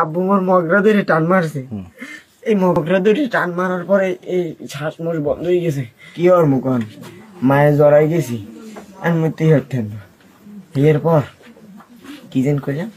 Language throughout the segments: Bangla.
আব্বু মোর মগরা ধরে টান মারছে। এই মগরা ধরে টান মারার পরে এই শ্বাস মোর বন্ধ হয়ে গেছে। কি ওর মুখন মায়ে জড়াই গেছি আর মধ্যেই হতেন না। এরপর কি যেন করলাম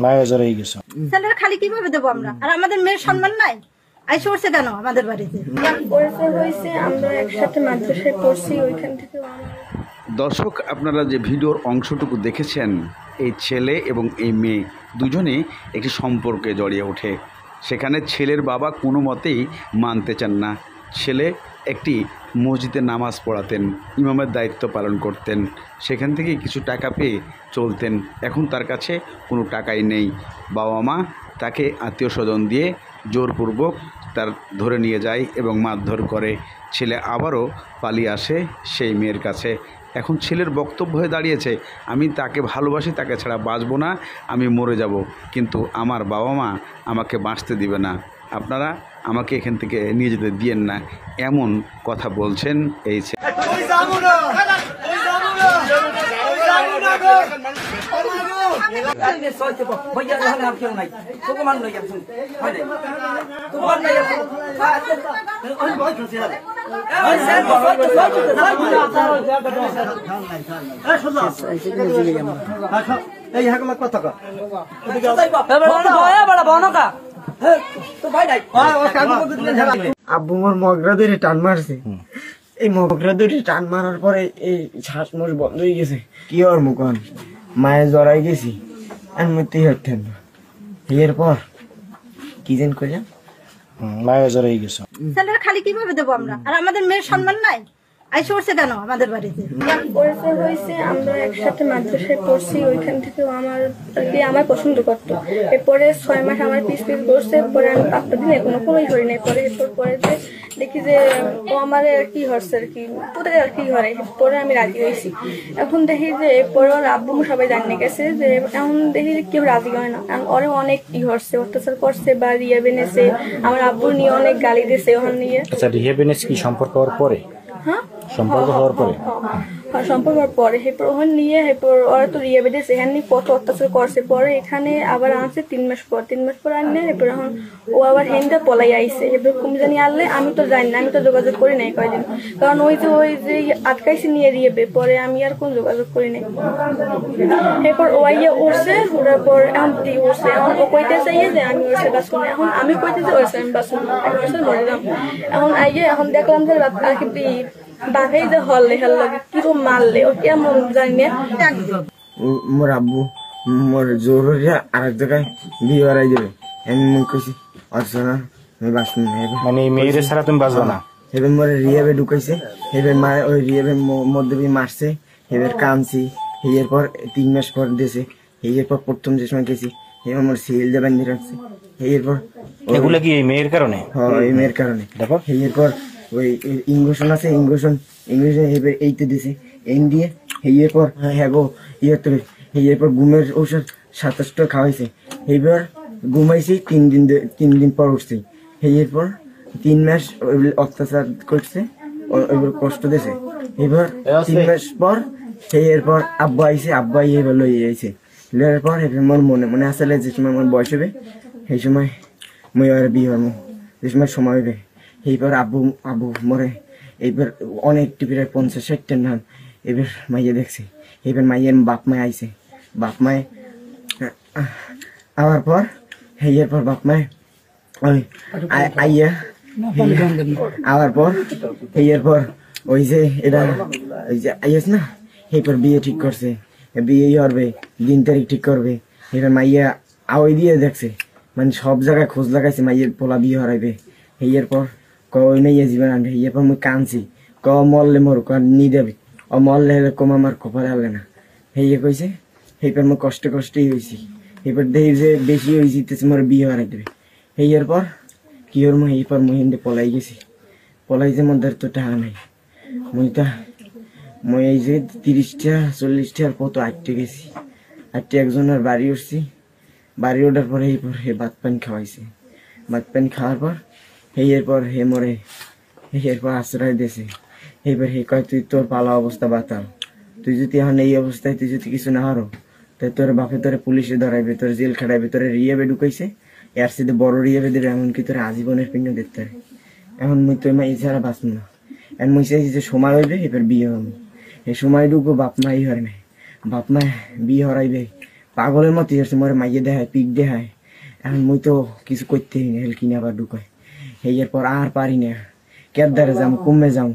মায়ে জড়াই গেছে। স্যালারি খালি কিভাবে দেবো আমরা? আর আমাদের মেয়ের সম্মান নাই? আইসে উঠছে কেন আমাদের বাড়িতে? পরিচয় হয়েছে, আমরা একসাথে মাদ্রাসায় পড়ছি, ওইখান থেকে। দর্শক, আপনারা যে ভিডিওর অংশটুকু দেখেছেন, এই ছেলে এবং এই মেয়ে দুজনে একটি সম্পর্কে জড়িয়ে ওঠে। সেখানে ছেলের বাবা কোনো মতেই মানতে চান না। ছেলে একটি মসজিদে নামাজ পড়াতেন, ইমামের দায়িত্ব পালন করতেন, সেখান থেকে কিছু টাকা পেয়ে চলতেন। এখন তার কাছে কোনো টাকাই নেই। বাবা মা তাকে আত্মীয় স্বজন দিয়ে জোরপূর্বক তার ধরে নিয়ে যায় এবং মারধর করে। ছেলে আবারও পালিয়ে আসে সেই মেয়ের কাছে। এখন ছেলের বক্তব্য হয়ে দাঁড়িয়েছে, আমি তাকে ভালোবাসি, তাকে ছাড়া বাঁচব না, আমি মরে যাব, কিন্তু আমার বাবা মা আমাকে বাঁচতে দিবে না, আপনারা আমাকে এখান থেকে নিয়ে যেতে দিয়েন না, এমন কথা বলছেন এই ছেলে। আব্বু মোর মগরা ধরে টান মারছে। এই মগরা ধরে টান মারার পরে এই শ্বাস মোর বন্ধ হয়ে গেছে। কি ওর মুখন মায়ে জড়াই গেছি আর মধ্যেই হতেন না। এরপর কি যেন করলাম মায়ে জড়াই গেছে। স্যালারি খালি কিভাবে দেবো আমরা? আর আমাদের মেয়ের সম্মান নাই? আইসে উঠছে কেন আমাদের বাড়িতে? পরিচয় হয়েছে, আমরা একসাথে মাদ্রাসায় পড়ছি, ওইখান থেকে আমার পছন্দ করতো। এরপরে 6 মাস আমার পিস করছে, পরে আমি 5টা দিন এখনো কোনোই হই নাই। পরে পরে যে দেখি যে ও আমার আর কি হচ্ছে আর কি তোদের আর কি হয়, পরে আমি রাজি হয়েছি। এখন দেখি যে এরপরে ওর আব্বু সবাই জানিয়ে গেছে যে এখন দেখি যে কেউ রাজি হয় না। ওরে অনেক কি হচ্ছে, অত্যাচার করছে বা রিয়া বেনেছে, আমার আব্বুর নিয়ে অনেক গালি দিয়েছে ওখান নিয়ে। আচ্ছা, রিয়া বেনেস কি সম্পর্ক হওয়ার পরে? হ্যাঁ, সম্পর্ক হওয়ার পরে সম্পর্ক হওয়ার পরে এরপর ওখানে নিয়ে এরপর ওরা তো রিয়া বেঁধেছে, এখানে কত অত্যাচার করছে। পরে এখানে আবার আনছে 3 মাস পর আনলে এরপর এখন ও আবার হেন্দা পলাই আইছে। এরপর কুমি জানি আনলে আমি তো জানি না, আমি তো যোগাযোগ করি নাই কয়দিন, কারণ ওই যে আটকাইছে নিয়ে রিয়েবে, পরে আমি আর কোন যোগাযোগ করি নাই। এরপর ও আইয়া উঠছে, ওটার পর এখন উঠছে, এখন ও কইতে চাইয়ে যে আমি ওর সাথে বাঁচবো না। এখন আমি কইতে যে ওর সাথে আমি বাঁচবো না, আমি ওর সাথে মরে যাম। এখন আইয়ে এখন দেখলাম যে বাঘাই যে হলে লাগে কিরম মারলে ও কেমন জানি না। মোর আব্বু মোর জোর আর এক জায়গায় বিয়ে বাড়াই দেবে। আমি মনে করছি অর্চনা আমি বাঁচব না। মানে মেয়েদের ছাড়া তুমি বাঁচবা না। এবার মোর রিয়াবে ঢুকাইছে, এবার মা ওই রিয়াবে মধ্যে মারছে, এবার কানছি। এরপর 3 মাস পর দিয়েছে। এরপর প্রথম যে সময় গেছি এবার মোর সিল দিয়ে বান্ধি রাখছে। এরপর এগুলো কি এই মেয়ের কারণে? হ্যাঁ, এই মেয়ের কারণে। দেখো এরপর ওই ইঞ্জেকশন আছে, ইঞ্জেকশন এবার এইতে দিছে, এন দিয়ে এরপর হ্যাঁ গো এরপর ঘুমের ঔষধ 27টা খাওয়াইছে। এইবার ঘুমাইছি 3 দিন পর উঠছি। এরপর 3 মাস অত্যাচার করছে, এবার কষ্ট দিয়েছে। এবার 3 মাস পর এরপর আব্বা আইছে, আব্বা এবার লই আইছে। লওয়ার পর এবার মোর মনে আসলে যে সময় আমার বয়স হবে সেই সময় মই আর বিয়ে হবো, যে সময় হবে। এইবার আব্বু মরে। এইবার অনেক প্রায় 50-60টার নাম। এবার মাইয়ে দেখছে, এবার মাইয়ের বাপ মায় আইছে। বাপ মায় আবার পর এরপর বাপ মায় ওই আইয়া আবার পর এরপর ওই যে এটা ওই যে আইয়াস না, এরপর বিয়ে ঠিক করছে, বিয়ে হবে, দিন তারিখ ঠিক করবে। এবার মাইয়া আওয়াই দিয়ে দেখছে, মানে সব জায়গায় খোঁজ লাগাইছে মাইয়ের পোলা বিয়ে হারাইবে। এরপর কই নাই জীবন আনবে। এরপর মুই কানছি, ক মরলে মরুক আর নি দেবে, ও মরলে হলে কম আমার কপালে হবে না। হেয়ে কইছে। এরপর মই কষ্টই হয়েছি। এরপর দেখি যে বেশি হয়ে যেতেছে মোর বিয়ে হারাই দেবে। এরপর কি ওর মই এই পর মই হিন্দে পলাই গেছি, পলাই যে মধ্যে তো টাকা নাই, মই এই যে 30টা 40টার কত আটটে গেছি, আটটে একজনের বাড়ি উঠছি, বাড়ি ওঠার পরে এই পর হে ভাত পানি খাওয়াইছে, ভাত পানি খাওয়ার পর এরপর হে মরে, এরপর আশ্রয় দিয়েছে। এইবার হে কয় তুই তোর পালা অবস্থা বাতাল, তুই যদি এখন এই অবস্থায় তুই যদি কিছু না হারো তাই তোর বাপে তোরে পুলিশে ধরাইবে, তোর জেল খাটাইবে, তোরে রিয়াবে ঢুকাইছে, এর সাথে বড় রিয়াবে দেবে, এমনকি তোর আজীবনের পিণ্ড দিতে পারে। এখন মুই তো এই ছাড়া বাঁচব না, এখন মুই চাইছি যে সময় হইবে এবার বিয়ে হবে, এই সময় ঢুকবো বাপ মা ই হয় না, বাপ মা বিয়ে হরাইবে, পাগলের মতো হচ্ছে মরে মাইয়ে দেখায় পিক দেখায়। এখন মুই তো কিছু করতে হেল কিনে আবার ঢুকায়, এরপর আর পারি না, কেদারে যাম কমে যাম,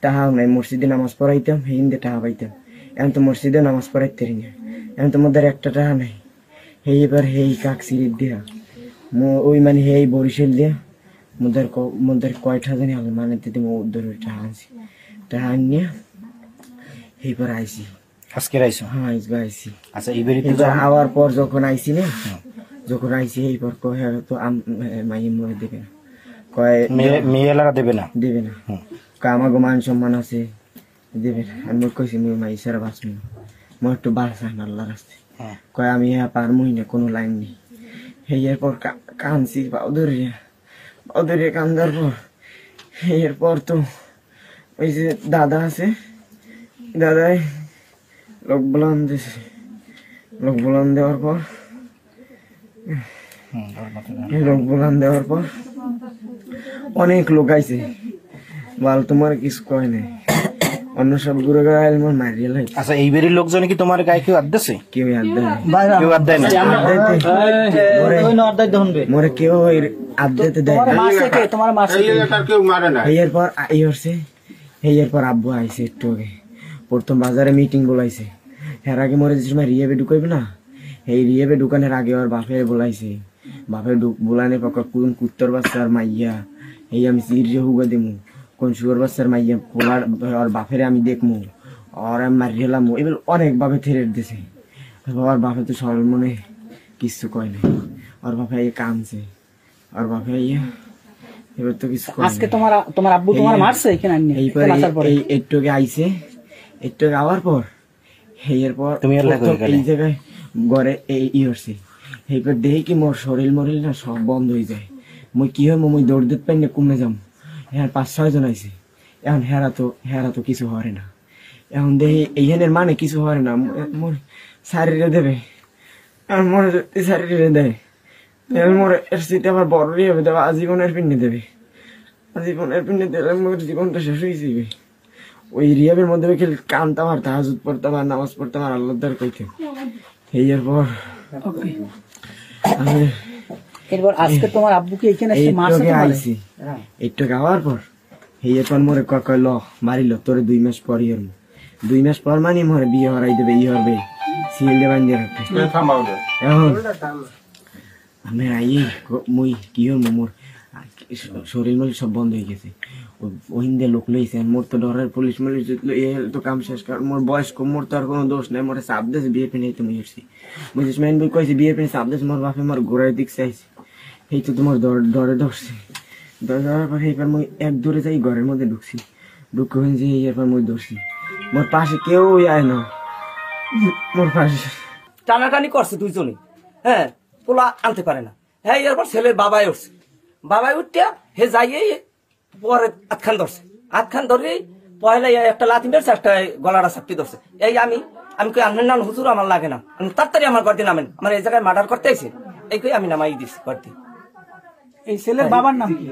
টাহাও নাই, মসজিদে নামাজ পড়াইতাম হিন্দে টাহা পাইতাম, এখন তো মসজিদে নামাজ পড়াইতে পারি না, এখন তো মধ্যে একটা টাহা নাই। এবার হেই কাক সিরিপ দিয়া ওই মানে হেই বরিশাল দিয়া মধ্যে কয়টা জানি হবে মানে দিদি ধরে টাহা আনছি, টাহা আনিয়ে এইবার আইসি। আজকে আইছো? হ্যাঁ আইসবা আইসি। আচ্ছা এইবারই তো এবার আওয়ার পর যখন আইসি না, যখন আইসি এইবার কয় তো মাইয়ে মরে দেবে না, কয় মেয়ে এলাকা দেবে না, দেবে না, আমাকে মান সম্মান আছে দেবে না। আমি কইছি মুই মাই সারা বাঁচবো না, মই একটু বাঁচান আল্লাহ রাস্তায়, কয় আমি পারমই না, কোনো লাইন নেই। এরপর কানছি বাউদরিয়া কান্দার পর এরপর তো ওই যে দাদা আছে, দাদাই লোক বলান দিয়েছে, লোক বলান দেওয়ার পর অনেক লোক আইছে, বল তোমার কিছু কয় নাই, অন্য সব ঘুরে গেল মোর মারিয়ে লাই। আচ্ছা এইবারের লোকজন কি তোমার গায়ে কেউ আদ দিছে? কেউ আদ দেয় না, কেউ আদ দেয় না, মোরে কেউ আদ্যাতে দেয় না। এরপর আব্বু আইছে একটু আগে, প্রথম বাজারে মিটিং বলাইছে, এর আগে মরে যে সময় রিয়াবে ঢুকাইবে না, এই রিয়াবে ঢুকানোর আগে ওর বাপের বলাইছে, বাপের বুলানে পকা কোন কুত্তর বাচ্চার মাইয়া এই আমি চিরিয়ে হুগা দিমু, কোন শুয়ার বাচ্চার মাইয়া পোলার ওর বাপের আমি দেখমু, আর আমি মারি হেলাম, এবার অনেক ভাবে থ্রেট দিছে। ওর বাপে তো সরল মনে কিছু কয় না, ওর বাপে কানছে, ওর বাপে এবার তো কিছু আজকে তোমার আব্বু তোমার মারছে এখানে এই একটু আইছে, একটু আওয়ার পর এরপর তুমি এই জায়গায় ঘরে এই হচ্ছে, এইবার দেখি কি মোর শরীর মরিল না সব বন্ধ হয়ে যায়, মুই কি হয় মুই দৌড় দিতে পারি না, কমে যাম। এখন 5-6 জন আইছে, এখন হেরা তো কিছু হরে না, এখন দেখি এইখানের মানে কিছু হরে না, মোর শারীরে দেবে, এখন মোর শারীরে দেয়, মোর এর সাথে আবার বড় হবে দেবে, আজীবনের পিন্ডি দেবে, আজীবনের পিন্ডি দিলে মোর জীবনটা শেষ হয়ে যাবে। ওই রিয়াবের মধ্যে কানতাম আর তাহাজুদ পড়তাম আর নামাজ পড়তাম আর আল্লাহদার কইতাম। এরপর এরপর আজকে তোমার আব্বুকে এখানে আইসি, একটু খাওয়ার পর এরপর মোরে কয় ল মারিল তোরে 2 মাস পর 2 মাস পর মানে মোরে বিয়ে হরাই দেবে, ই হবে সিল দেবেন দিয়ে রাখবে। এখন আমি আইয়ে মুই কি হল মোর শরীর মরিল সব বন্ধ হয়ে গেছে, ওহিন্দে লোক লইছে, মোর তো ডরের পুলিশ মুলিশ তো কাম শেষ, কারণ মোর বয়স কম, মোর তো আর কোনো দোষ নাই, মোরে চাপ দিয়েছে বিয়ে পিনে তুমি এসছি, বুঝিস মাইন বই কইছি বিয়ে পিনে চাপ দিয়েছে, মোর বাপে মোর ঘোরার দিক চাইছে, এই তো তোমার ডরে ধরছে, ধরার পর এইবার মুই এক দূরে যাই ঘরের মধ্যে ঢুকছি, ঢুকে যে এরপর মুই ধরছি, মোর পাশে কেউ আয় না, মোর পাশে টানাটানি করছে দুইজনে, হ্যাঁ পোলা আনতে পারে না, হ্যাঁ এরপর ছেলের বাবাই উঠছে, বাবাই উঠিয়া হে যাইয়ে পরে আতখান ধরছে, আতখান ধরে পয়লা একটা লাথি মেরেছে, একটা গলাটা চাপটি ধরছে। এই আমি কই আনবেন না হুজুর, আমার লাগে না, তাড়াতাড়ি আমার ঘর দিয়ে নামেন, আমার এই জায়গায় মার্ডার করতে আইছে, এই কই আমি নামাই দিছি ঘর দিয়ে। এই ছেলের বাবার নাম কি?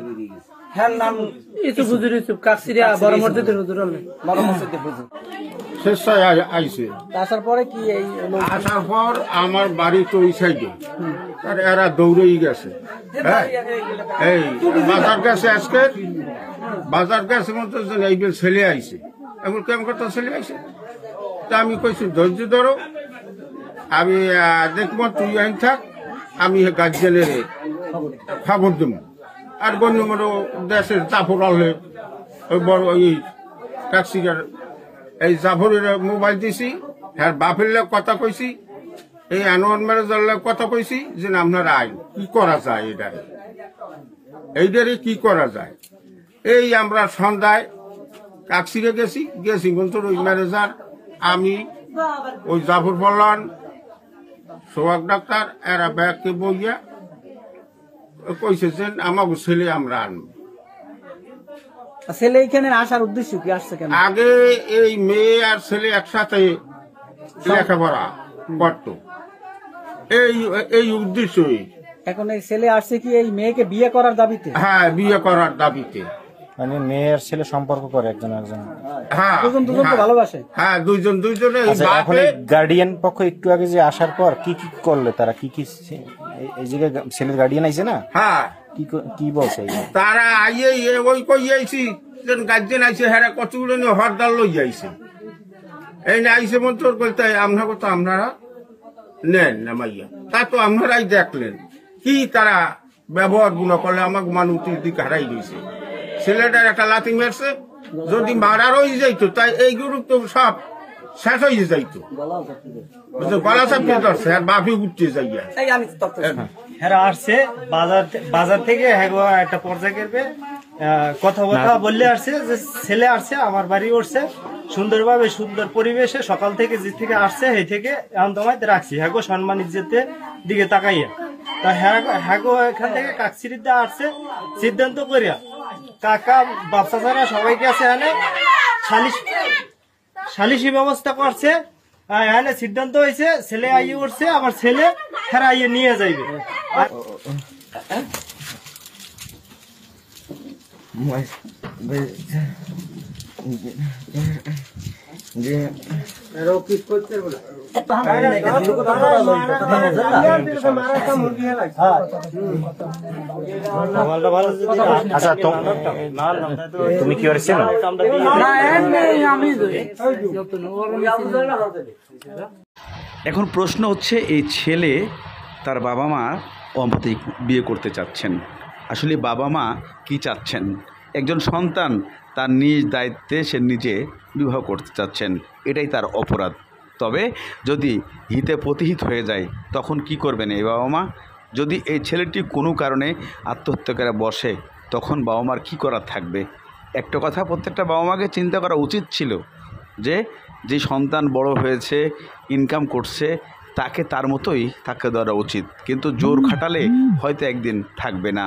হ্যাঁ নাম ইউসুফ হুজুর, ইউসুফ কাকসিরিয়া বড় মসজিদের হুজুর হলেন, বড় মসজিদের হুজুর। স্বেচ্ছায় আইছে, আসার পরে কি এই আসার পর আমার বাড়ি তো ওই সাইডে, আর এরা দৌড়েই গেছে, হ্যাঁ এই বাজার গেছে, আজকে বাজার গেছে মতো এইবার ছেলে আইছে, এমন কেমন কথা ছেলে আইছে, তা আমি কইছি ধৈর্য ধরো, আমি দেখবো তুই আইন থাক, আমি গার্জেনের খবর দেবো, আর বন্য মতো দেশের চাপর আনলে ওই বড় ওই ট্যাক্সিকার এই জাফরের মোবাইল দিছি, হ্যাঁ বাপের লোক কথা কইছি, এই আনোয়ার ম্যানেজার লোক কথা কইছি যে আপনার আইন কি করা যায়, এটা এইটারে কি করা যায়। এই আমরা সন্ধ্যায় কাকসিরে গেছি কিন্তু ওই ম্যানেজার, আমি, ওই জাফর বললান, সোহাগ ডাক্তার, এরা ব্যাগকে বইয়া কইছে যে আমাকে ছেলে আমরা আনবো। ছেলে এখানে আসার উদ্দেশ্য কি, আসছে কেন? আগে এই মেয়ে আর ছেলে একসাথে লেখাপড়া করত, এই উদ্দেশ্যই। এখন এই ছেলে আসছে কি এই মেয়েকে বিয়ে করার দাবিতে? হ্যাঁ, বিয়ে করার দাবিতে। মানে মেয়ের ছেলে সম্পর্ক করে একজন একজন। হ্যাঁ, দুজনকে ভালোবাসে। হ্যাঁ, দুজনে এই আচ্ছা, এখন বাপে- গার্ডিয়ান পক্ষ একটু আগে যে আসার পর কি কি করলে তারা, কি কি এই জায়গায় ছেলের গার্ডিয়ান আইছে না, হ্যাঁ, কি বলছে? তারা আইয়ে ওই কই আইছি যেন গার্জেন আইছে, হ্যাঁ কতগুলো নিয়ে হরদাল লই আইছে। এই না আইসে মন্ত্র বলতে আমরা তো আপনারা নেন না মাইয়া, তা তো আপনারাই দেখলেন কি তারা ব্যবহার গুলো করলে আমাকে মানুষের দিকে হারাই দিয়েছে। ছেলেটার একটা লাথি মেরছে, যদি মারার হয়ে যাইতো তাই এই গ্রুপ তো সব শেষ হয়ে যাইতো। গলা চাপিয়ে ধরছে আর বাপি উঠতে যাইয়া। এই আমি তত্ত্ব হ্যাঁ আসছে বাজার থেকে হ্যাঁ একটা পর্যায়ে করবে কথা বললে আসছে যে ছেলে আসছে আমার বাড়ি উঠছে সুন্দরভাবে, সুন্দর পরিবেশে, সকাল থেকে যে থেকে আসছে সেই থেকে এখন তোমায় রাখছি হ্যাঁ সম্মান ইজ্জতের দিকে তাকাইয়া। তা হ্যাঁ এখান থেকে কাকসিরিতে আসছে সিদ্ধান্ত করিয়া কাকা বাচ্চা ছাড়া সবাইকে আছে এখানে সালিশি ব্যবস্থা করছে। এখানে সিদ্ধান্ত হয়েছে ছেলে আইয়ে উঠছে, আমার ছেলে হ্যাঁ আইয়ে নিয়ে যাইবে। আচ্ছা, তুমি কি করেছেন? এখন প্রশ্ন হচ্ছে, এই ছেলে তার বাবা মা অমাতিক বিয়ে করতে চাচ্ছেন, আসলে বাবা মা কি চাচ্ছেন? একজন সন্তান তার নিজ দায়িত্বে সে নিজে বিবাহ করতে চাচ্ছেন, এটাই তার অপরাধ। তবে যদি হিতে প্রতিহিত হয়ে যায় তখন কি করবেন এই বাবা মা? যদি এই ছেলেটি কোনো কারণে আত্মহত্যা করে বসে তখন বাবা মার কী করার থাকবে? একটা কথা প্রত্যেকটা বাবা মাকে চিন্তা করা উচিত ছিল যে সন্তান বড় হয়েছে, ইনকাম করছে, তাকে তার মতোই থাকতে দেওয়া উচিত, কিন্তু জোর খাটালে হয়তো একদিন থাকবে না।